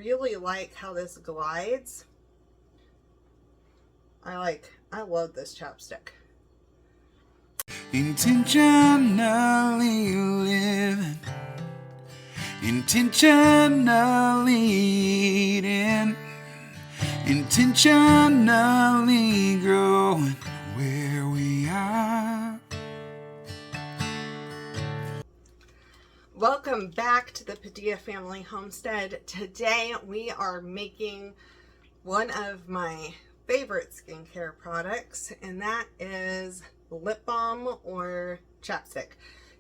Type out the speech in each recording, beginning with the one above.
really like how this glides. I love this chapstick. Intentionally living, intentionally eating, intentionally growing where we are. Welcome back to the Padilla Family Homestead. Today we are making one of my favorite skincare products, and that is lip balm or chapstick.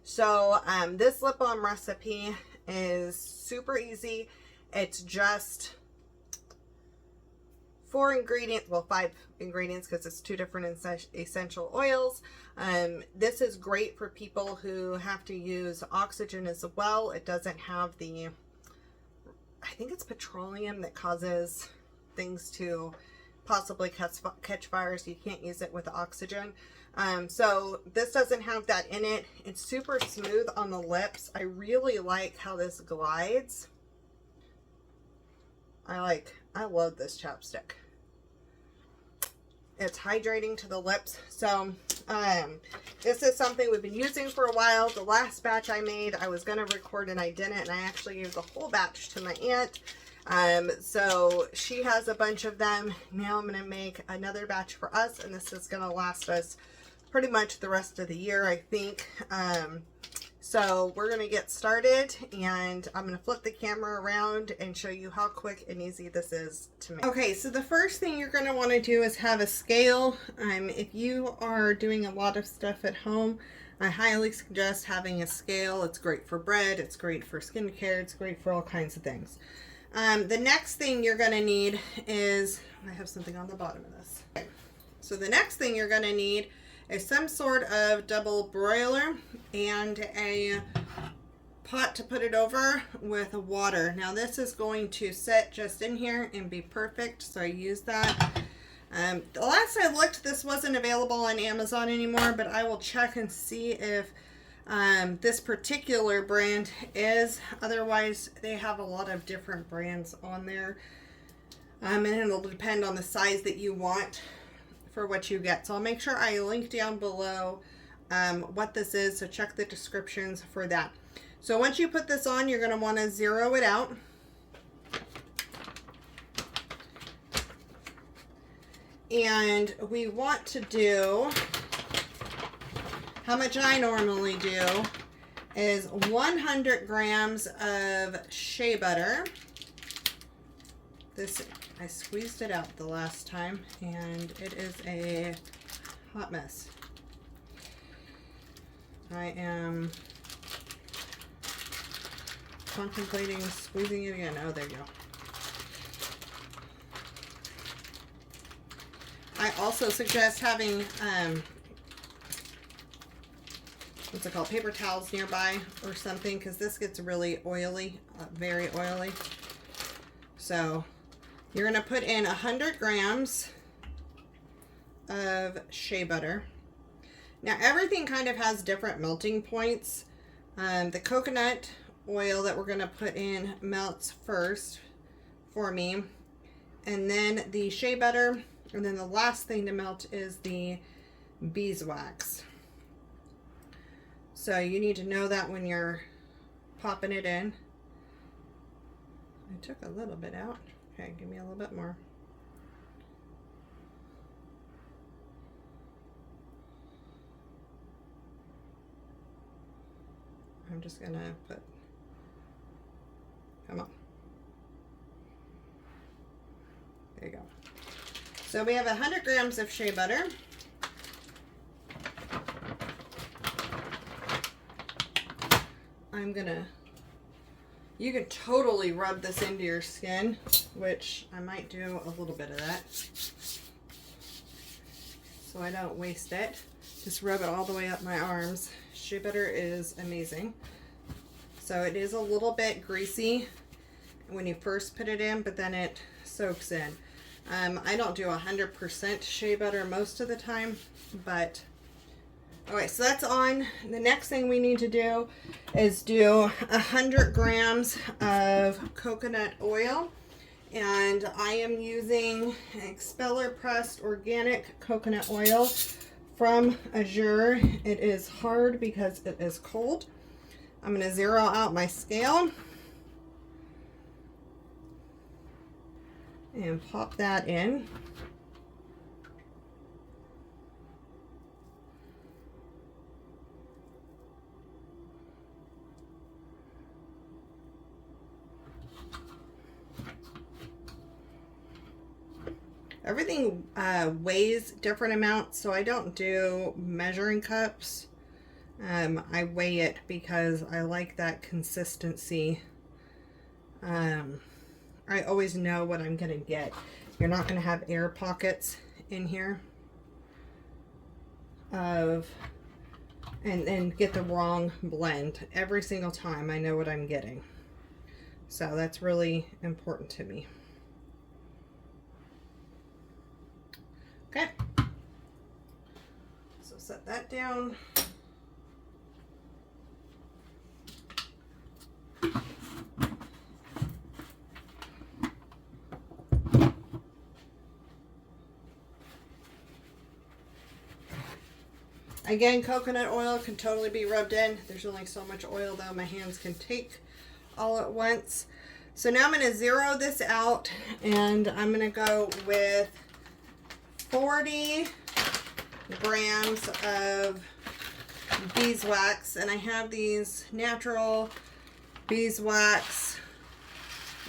So this lip balm recipe is super easy. It's just 4 ingredients, well 5 ingredients because it's 2 different essential oils. This is great for people who have to use oxygen as well. It doesn't have the, I think it's petroleum that causes things to possibly catch fires. You can't use it with oxygen. So this doesn't have that in it. It's super smooth on the lips. I really like how this glides. I love this chapstick. It's hydrating to the lips. So this is something we've been using for a while. The last batch I made, I was going to record and I didn't, and I actually gave the whole batch to my aunt. So she has a bunch of them. Now I'm going to make another batch for us, and this is going to last us pretty much the rest of the year, I think. So we're going to get started, and I'm going to flip the camera around and show you how quick and easy this is to make. Okay, so the first thing you're going to want to do is have a scale. If you are doing a lot of stuff at home, I highly suggest having a scale. It's great for bread, it's great for skincare, it's great for all kinds of things. The next thing you're going to need is, I have something on the bottom of this. Okay. So the next thing you're going to need is some sort of double broiler and a pot to put it over with water. Now this is going to sit just in here and be perfect, so I use that. The last I looked, this wasn't available on Amazon anymore, but I will check and see if this particular brand is. Otherwise, they have a lot of different brands on there, and it'll depend on the size that you want for what you get. So I'll make sure I link down below what this is, so check the descriptions for that. So once you put this on, you're going to want to zero it out. And we want to do, how much I normally do is 100 grams of shea butter. This, I squeezed it out the last time, and it is a hot mess. I am contemplating squeezing it again. Oh, there you go. I also suggest having, what's it called, paper towels nearby or something, because this gets really oily, very oily. So you're going to put in 100 grams of shea butter. Now everything kind of has different melting points. The coconut oil that we're going to put in melts first for me, and then the shea butter, and then the last thing to melt is the beeswax. So you need to know that when you're popping it in. I took a little bit out. Okay, give me a little bit more. I'm just gonna put, come on. There you go. So we have 100 grams of shea butter. I'm gonna, you can totally rub this into your skin, which I might do a little bit of that, so I don't waste it. Just rub it all the way up my arms. Shea butter is amazing. So it is a little bit greasy when you first put it in, but then it soaks in. I don't do 100% shea butter most of the time, but okay, so that's on. The next thing we need to do is do 100 grams of coconut oil. And I am using expeller pressed organic coconut oil from Azure. It is hard because it is cold. I'm going to zero out my scale and pop that in. Everything weighs different amounts, so I don't do measuring cups. I weigh it because I like that consistency. I always know what I'm going to get. You're not going to have air pockets in here and get the wrong blend. Every single time I know what I'm getting. So that's really important to me. Okay, so set that down. Again, coconut oil can totally be rubbed in. There's only so much oil though my hands can take all at once. So now I'm going to zero this out, and I'm going to go with 40 grams of beeswax, and I have these natural beeswax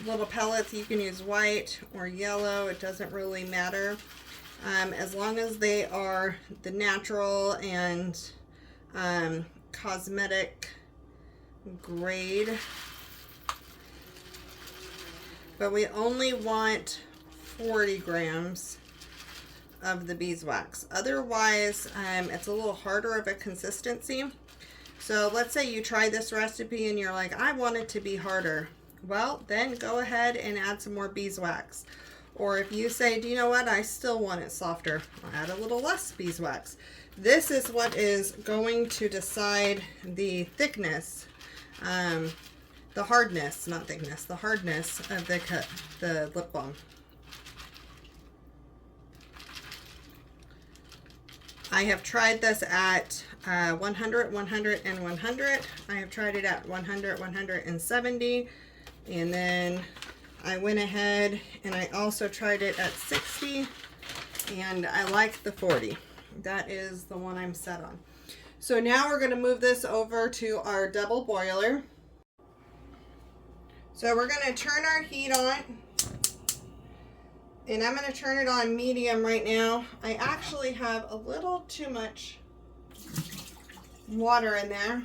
little pellets. You can use white or yellow, it doesn't really matter, as long as they are the natural and cosmetic grade. But we only want 40 grams of the beeswax. Otherwise, it's a little harder of a consistency. So let's say you try this recipe and you're like, I want it to be harder. Well, then go ahead and add some more beeswax. Or if you say, do you know what, I still want it softer, I'll add a little less beeswax. This is what is going to decide the thickness, the hardness, not thickness, the hardness of the lip balm. I have tried this at 100, 100, and 100. I have tried it at 100, 170, and then I went ahead and I also tried it at 60, and I like the 40. That is the one I'm set on. So now we're going to move this over to our double boiler. So we're going to turn our heat on. And I'm going to turn it on medium right now. I actually have a little too much water in there.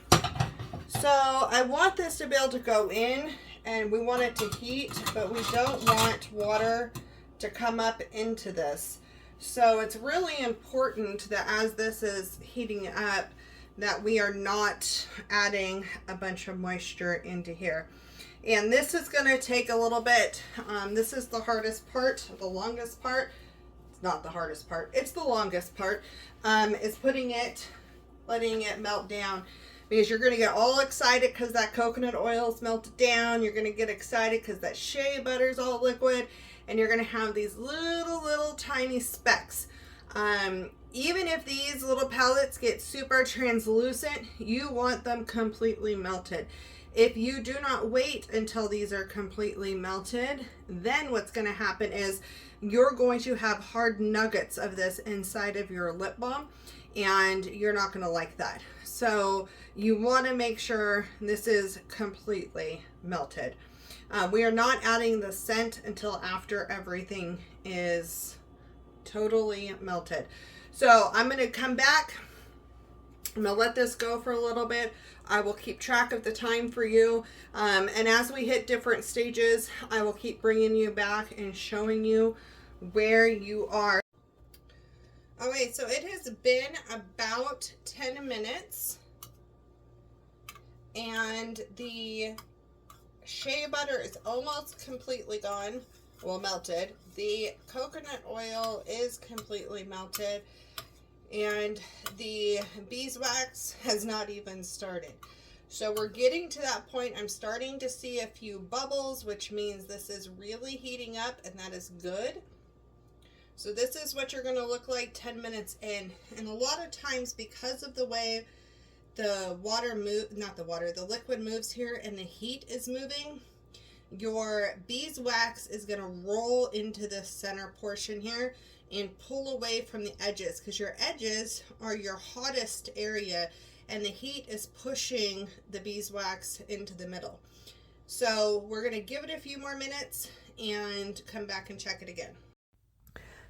So I want this to be able to go in, and we want it to heat, but we don't want water to come up into this. So it's really important that as this is heating up, that we are not adding a bunch of moisture into here. And this is going to take a little bit. This is the hardest part, the longest part. It's not the hardest part, it's the longest part, is letting it melt down. Because you're going to get all excited because that coconut oil is melted down. You're going to get excited because that shea butter is all liquid. And you're going to have these little tiny specks. Even if these little pellets get super translucent, you want them completely melted. If you do not wait until these are completely melted, then what's going to happen is you're going to have hard nuggets of this inside of your lip balm, and you're not going to like that. So you want to make sure this is completely melted. We are not adding the scent until after everything is totally melted. So I'm going to come back. I'm going to let this go for a little bit. I will keep track of the time for you. And as we hit different stages, I will keep bringing you back and showing you where you are. Okay, so it has been about 10 minutes. And the shea butter is almost completely gone. Well, melted. The coconut oil is completely melted. And the beeswax has not even started. So we're getting to that point. I'm starting to see a few bubbles, which means this is really heating up, and that is good. So this is what you're going to look like 10 minutes in. And a lot of times, because of the way the liquid moves here and the heat is moving, your beeswax is going to roll into the center portion here and pull away from the edges, because your edges are your hottest area and the heat is pushing the beeswax into the middle. So we're going to give it a few more minutes and come back and check it again.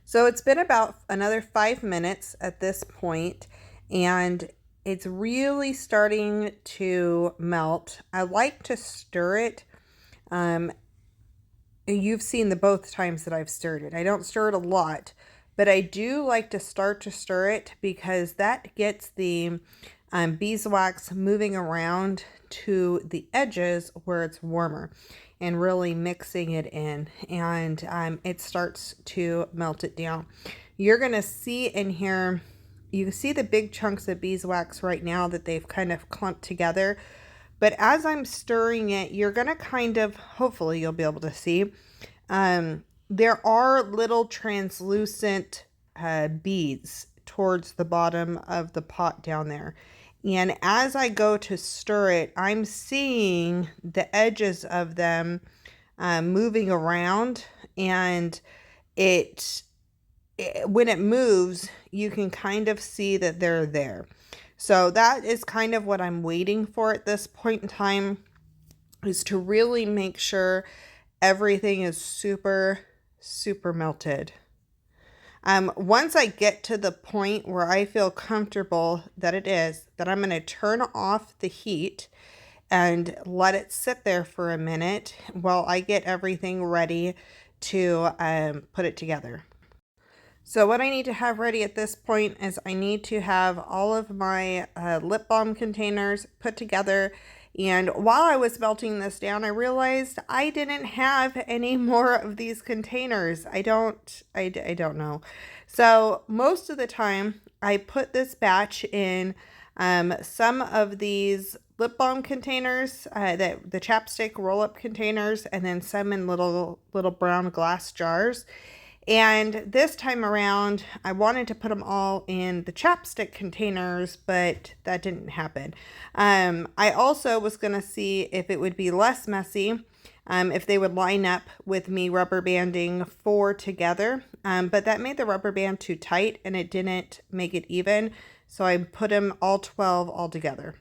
So it's been about another 5 minutes at this point, and it's really starting to melt. I like to stir it. You've seen the both times that I've stirred it. I don't stir it a lot, but I do like to start to stir it because that gets the beeswax moving around to the edges where it's warmer and really mixing it in, and it starts to melt it down. You're going to see in here, you see the big chunks of beeswax right now that they've kind of clumped together. But as I'm stirring it, you're going to kind of, hopefully you'll be able to see, there are little translucent beads towards the bottom of the pot down there. And as I go to stir it, I'm seeing the edges of them moving around, and when it moves, you can kind of see that they're there. So that is kind of what I'm waiting for at this point in time, is to really make sure everything is super, super melted. Once I get to the point where I feel comfortable that it is, that I'm going to turn off the heat and let it sit there for a minute while I get everything ready to put it together. So what I need to have ready at this point is I need to have all of my lip balm containers put together. And while I was melting this down, I realized I didn't have any more of these containers. I don't know. So most of the time I put this batch in some of these lip balm containers, the chapstick roll-up containers, and then some in little brown glass jars. And this time around, I wanted to put them all in the chapstick containers, but that didn't happen. I also was going to see if it would be less messy, if they would line up with me rubber banding 4 together. But that made the rubber band too tight and it didn't make it even. So I put them all 12 all together.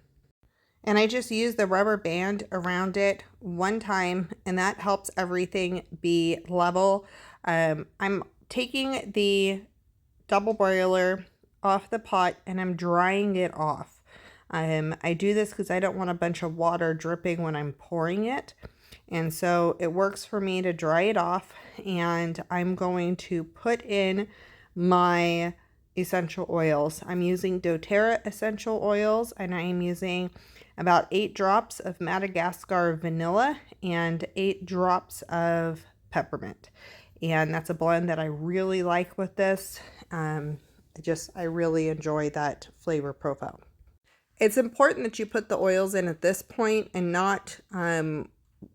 And I just use the rubber band around it one time, and that helps everything be level. I'm taking the double boiler off the pot and I'm drying it off. I do this because I don't want a bunch of water dripping when I'm pouring it. And so it works for me to dry it off, and I'm going to put in my essential oils. I'm using doTERRA essential oils, and I am using about 8 drops of Madagascar vanilla and 8 drops of peppermint. And that's a blend that I really like with this. I really enjoy that flavor profile. It's important that you put the oils in at this point and not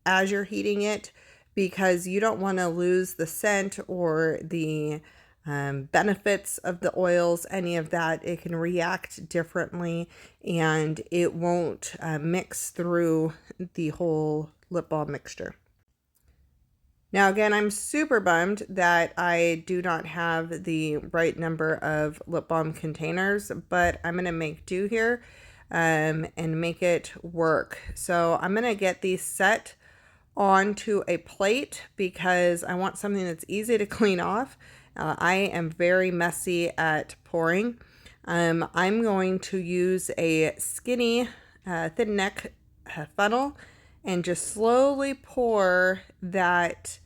as you're heating it, because you don't want to lose the scent or the benefits of the oils, any of that. It can react differently and it won't mix through the whole lip balm mixture. Now again, I'm super bummed that I do not have the right number of lip balm containers, but I'm going to make do here and make it work. So I'm going to get these set onto a plate because I want something that's easy to clean off. I am very messy at pouring. I'm going to use a skinny thin neck funnel and just slowly pour that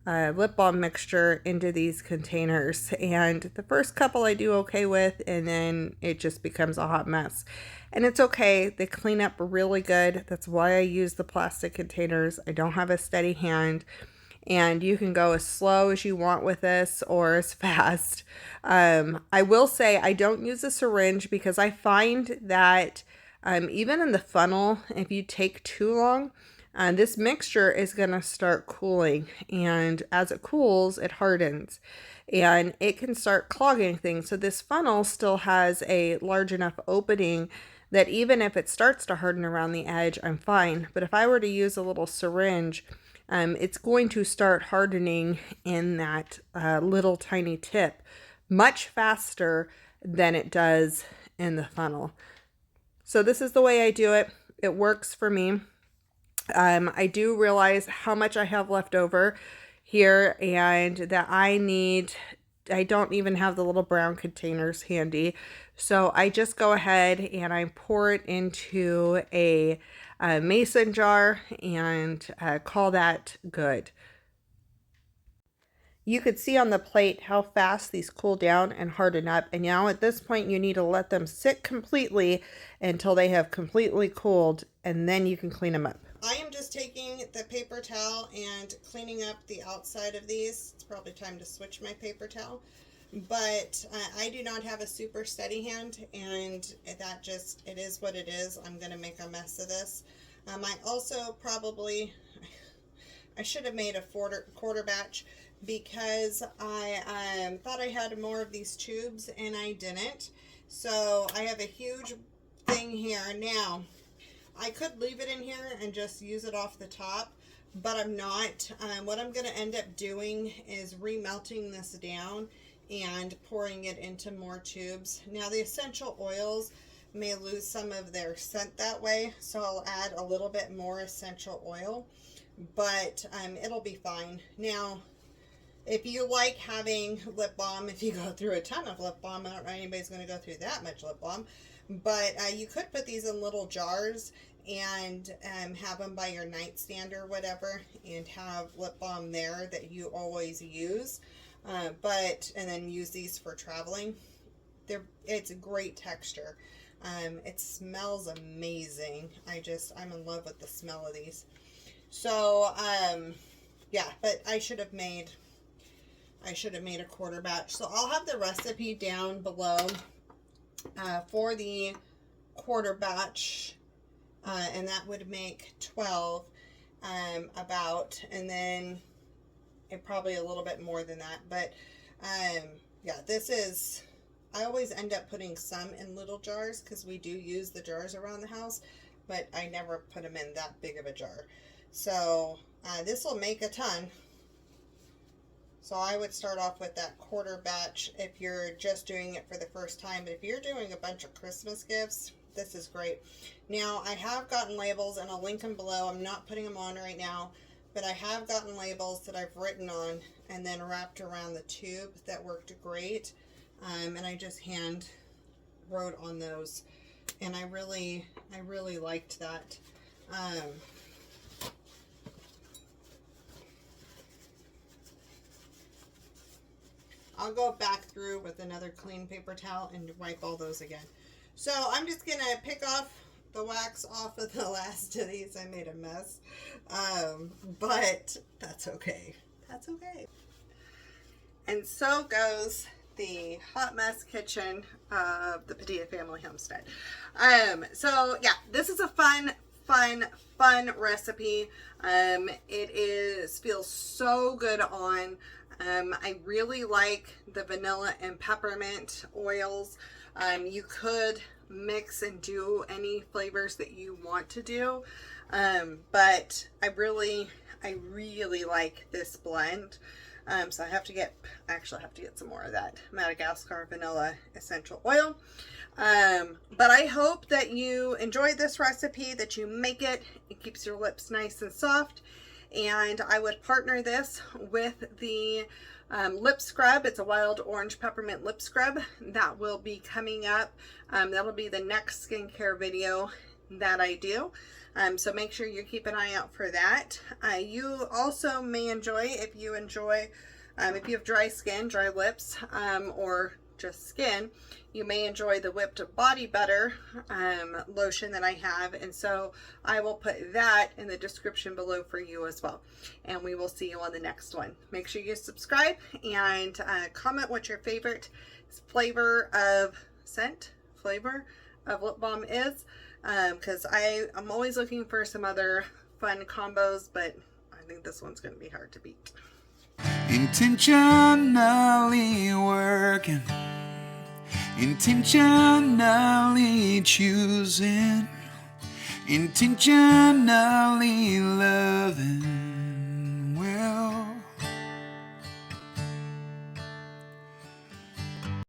lip balm mixture into these containers. And the first couple I do okay with, and then it just becomes a hot mess. And it's okay, they clean up really good. That's why I use the plastic containers. I don't have a steady hand. And you can go as slow as you want with this or as fast. I will say I don't use a syringe because I find that Even in the funnel, if you take too long, this mixture is going to start cooling, and as it cools, it hardens and it can start clogging things. So this funnel still has a large enough opening that even if it starts to harden around the edge, I'm fine. But if I were to use a little syringe, it's going to start hardening in that little tiny tip much faster than it does in the funnel. So this is the way I do it. It works for me. I do realize how much I have left over here and that I don't even have the little brown containers handy. So I just go ahead and I pour it into a mason jar and call that good. You could see on the plate how fast these cool down and harden up. And now at this point, you need to let them sit completely until they have completely cooled, and then you can clean them up. I am just taking the paper towel and cleaning up the outside of these. It's probably time to switch my paper towel. But I do not have a super steady hand, and that just, it is what it is. I'm going to make a mess of this. I also probably, I should have made a quarter batch, because I thought I had more of these tubes and I didn't. So I have a huge thing here. Now, I could leave it in here and just use it off the top, but I'm not. What I'm going to end up doing is remelting this down and pouring it into more tubes. Now, the essential oils may lose some of their scent that way, so I'll add a little bit more essential oil, but it'll be fine. Now, if you like having lip balm, if you go through a ton of lip balm, I don't know anybody's going to go through that much lip balm, but you could put these in little jars and have them by your nightstand or whatever, and have lip balm there that you always use, and then use these for traveling. It's a great texture. It smells amazing. I'm in love with the smell of these. So, yeah, but I should have made a quarter batch. So I'll have the recipe down below for the quarter batch, and that would make 12 about, and then probably a little bit more than that. But yeah, I always end up putting some in little jars because we do use the jars around the house, but I never put them in that big of a jar. So this will make a ton. So I would start off with that quarter batch if you're just doing it for the first time. But if you're doing a bunch of Christmas gifts, this is great. Now, I have gotten labels, and I'll link them below. I'm not putting them on right now, but I have gotten labels that I've written on and then wrapped around the tube that worked great. And I just hand wrote on those, and I really liked that. I'll go back through with another clean paper towel and wipe all those again. So I'm just going to pick off the wax off of the last of these. I made a mess, but that's okay. That's okay. And so goes the hot mess kitchen of the Padilla family homestead. So yeah, this is a fun recipe. It feels so good on. I really like the vanilla and peppermint oils. You could mix and do any flavors that you want to do, but I really like this blend. So I have to get some more of that Madagascar vanilla essential oil. But I hope that you enjoyed this recipe, that you make it. It keeps your lips nice and soft. And I would partner this with the lip scrub. It's a wild orange peppermint lip scrub that will be coming up. That'll be the next skincare video that I do. So make sure you keep an eye out for that. You also may enjoy, if you have dry skin, dry lips, or just skin, you may enjoy the whipped body butter lotion that I have, and so I will put that in the description below for you as well. And we will see you on the next one. Make sure you subscribe and comment what your favorite flavor of lip balm is. because I'm always looking for some other fun combos, but I think this one's going to be hard to beat. Intentionally working, intentionally choosing, intentionally loving.